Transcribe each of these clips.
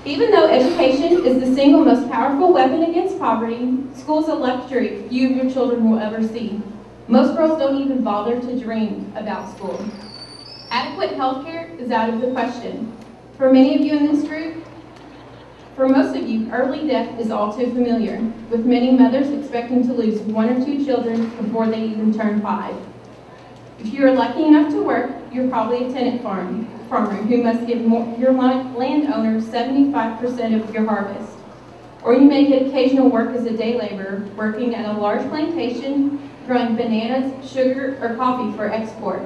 Even though education is the single most powerful weapon against poverty, school is a luxury few of your children will ever see. Most girls don't even bother to dream about school. Adequate health care is out of the question. For many of you in this group, for most of you, early death is all too familiar, with many mothers expecting to lose 1 or 2 children before they even turn 5. If you are lucky enough to work, you're probably a tenant farmer who must give your landowner 75% of your harvest. Or you may get occasional work as a day laborer, working at a large plantation, growing bananas, sugar, or coffee for export.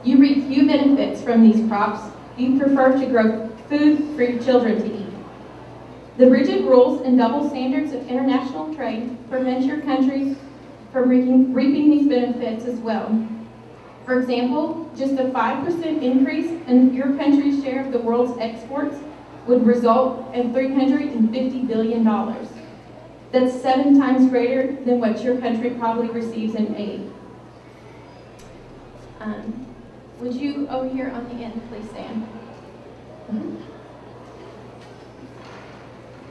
You reap few benefits from these crops. You prefer to grow food for your children to eat. The rigid rules and double standards of international trade prevent your country from reaping these benefits as well. For example, just a 5% increase in your country's share of the world's exports would result in $350 billion. That's 7 times greater than what your country probably receives in aid. Would you, over here on the end, please stand?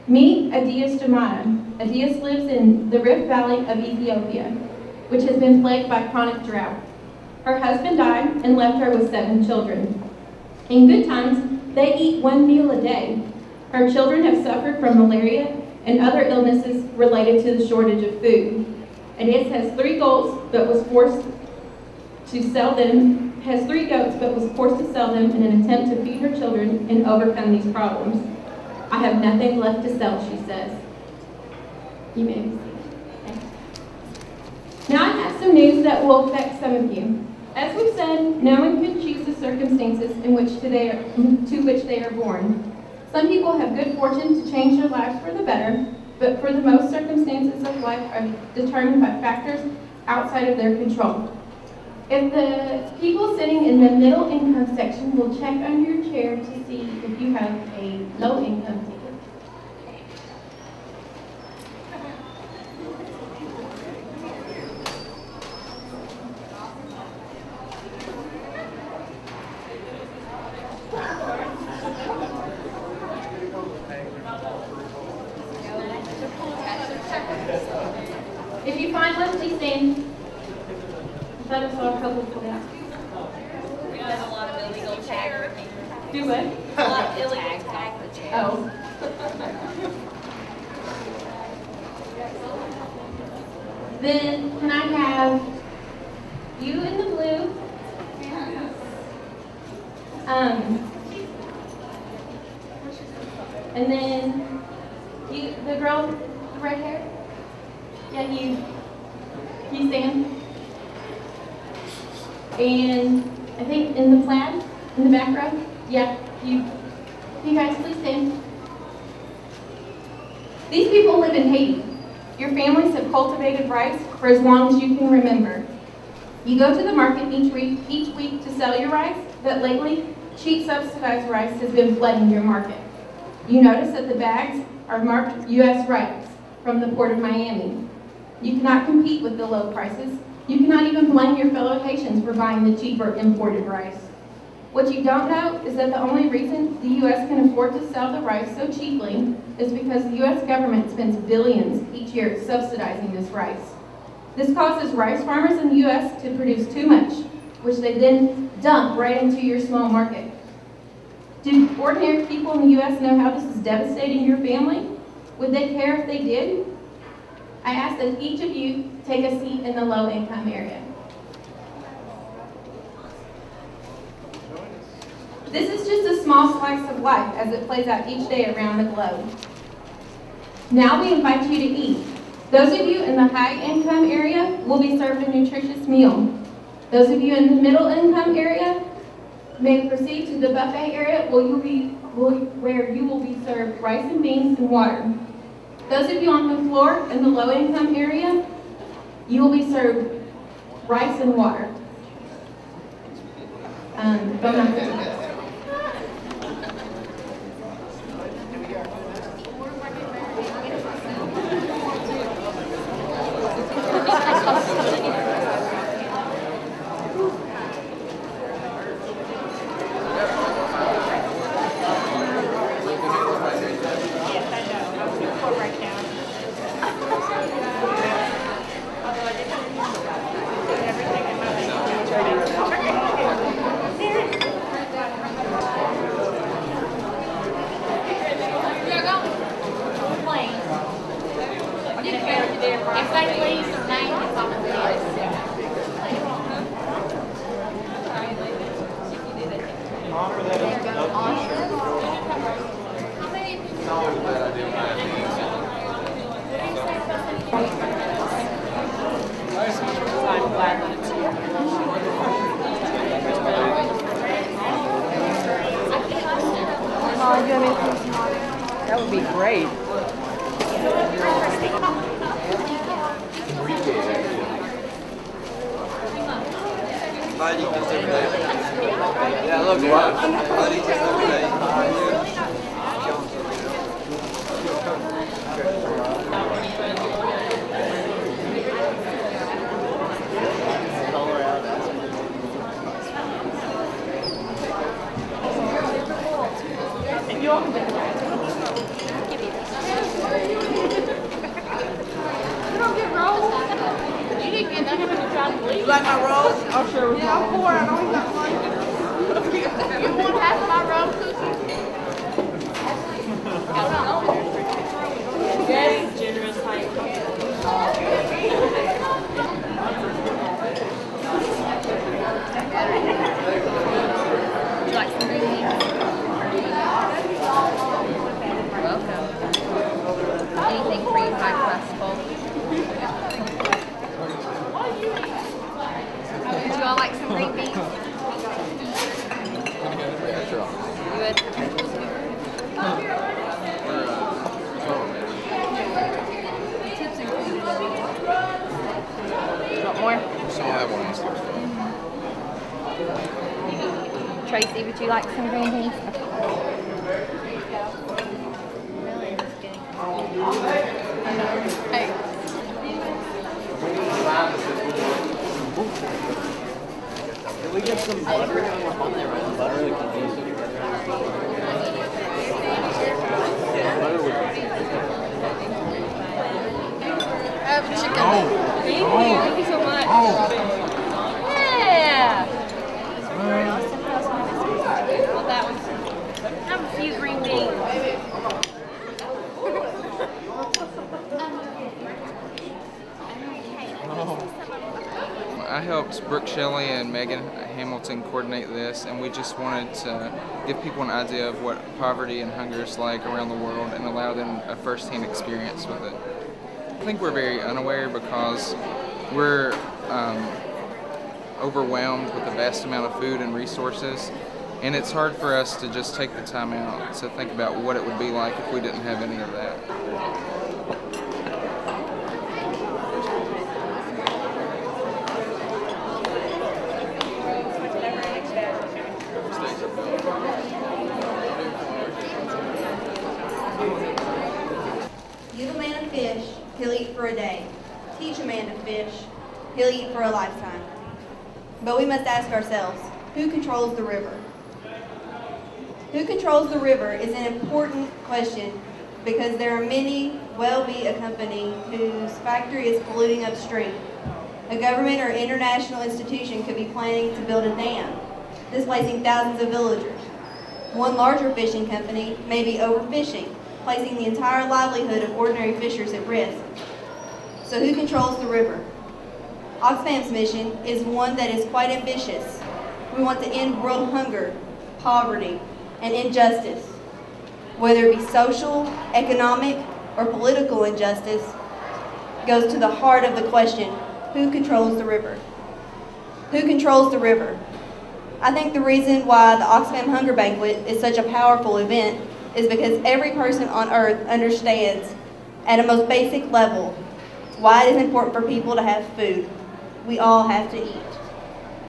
Meet Adias Jamada. Adias lives in the Rift Valley of Ethiopia, which has been plagued by chronic drought. Her husband died and left her with 7 children. In good times, they eat 1 meal a day. Her children have suffered from malaria and other illnesses related to the shortage of food. Adias has 3 goats, but was forced to sell them. Has 3 goats, but was forced to sell them in an attempt to feed her children and overcome these problems. I have nothing left to sell, she says. You may be seated. Okay. Now I have some news that will affect some of you. As we've said, no one can choose the circumstances to which they are born. Some people have good fortune to change their lives for the better, but for the most, circumstances of life are determined by factors outside of their control. If the people sitting in the middle income section will check under your chair to see if you have a low income ticket. If you find one, please stand. Let us all couple pull out. We have a lot of illegal tag. Do what? A lot of illegal tag the chair. Oh. Then can I have you in the blue? And then you, the girl with the red hair? Yeah, you stand. And I think in the plaid, in the back row, yeah, you guys please stand. These people live in Haiti. Your families have cultivated rice for as long as you can remember. You go to the market each week to sell your rice, but lately, cheap subsidized rice has been flooding your market. You notice that the bags are marked U.S. rice from the port of Miami. You cannot compete with the low prices. You cannot even blame your fellow Haitians for buying the cheaper imported rice. What you don't know is that the only reason the U.S. can afford to sell the rice so cheaply is because the U.S. government spends billions each year subsidizing this rice. This causes rice farmers in the U.S. to produce too much, which they then dump right into your small market. Do ordinary people in the U.S. know how this is devastating your family? Would they care if they did? I ask that each of you take a seat in the low-income area. This is just a small slice of life as it plays out each day around the globe. Now we invite you to eat. Those of you in the high-income area will be served a nutritious meal. Those of you in the middle-income area may proceed to the buffet area where you will be served rice and beans and water. Those of you on the floor in the low-income area, you will be served rice and water. That would be great. Yeah, look, buddy, just every day. You like my roll? Oh, sure. Yeah, I'm poor. I know you got one. You want half my roll cookie? Yes. Generous height. Would you like some green beans? Welcome. Anything for you high class folk. Would you all like some green beans? You would? Tips included. Want more? Tracy, would you like some green beans? Really? That's good. Hey. Can we get some butter? Butter would be Chicken. Thank you so much. Yeah. Well, that was. Have a few green beans. I helped Brooke Shelley and Megan Hamilton coordinate this, and we just wanted to give people an idea of what poverty and hunger is like around the world and allow them a first-hand experience with it. I think we're very unaware because we're overwhelmed with the vast amount of food and resources, and it's hard for us to just take the time out to think about what it would be like if we didn't have any of that. Give a man a fish, he'll eat for a day. Teach a man to fish, he'll eat for a lifetime. But we must ask ourselves, who controls the river? Who controls the river is an important question because there are many well-be a company whose factory is polluting upstream. A government or international institution could be planning to build a dam, displacing thousands of villagers. One larger fishing company may be overfishing, placing the entire livelihood of ordinary fishers at risk. So who controls the river? Oxfam's mission is one that is quite ambitious. We want to end world hunger, poverty, and injustice. Whether it be social, economic, or political injustice, goes to the heart of the question, who controls the river? Who controls the river? I think the reason why the Oxfam Hunger Banquet is such a powerful event is because every person on earth understands at a most basic level why it is important for people to have food. We all have to eat.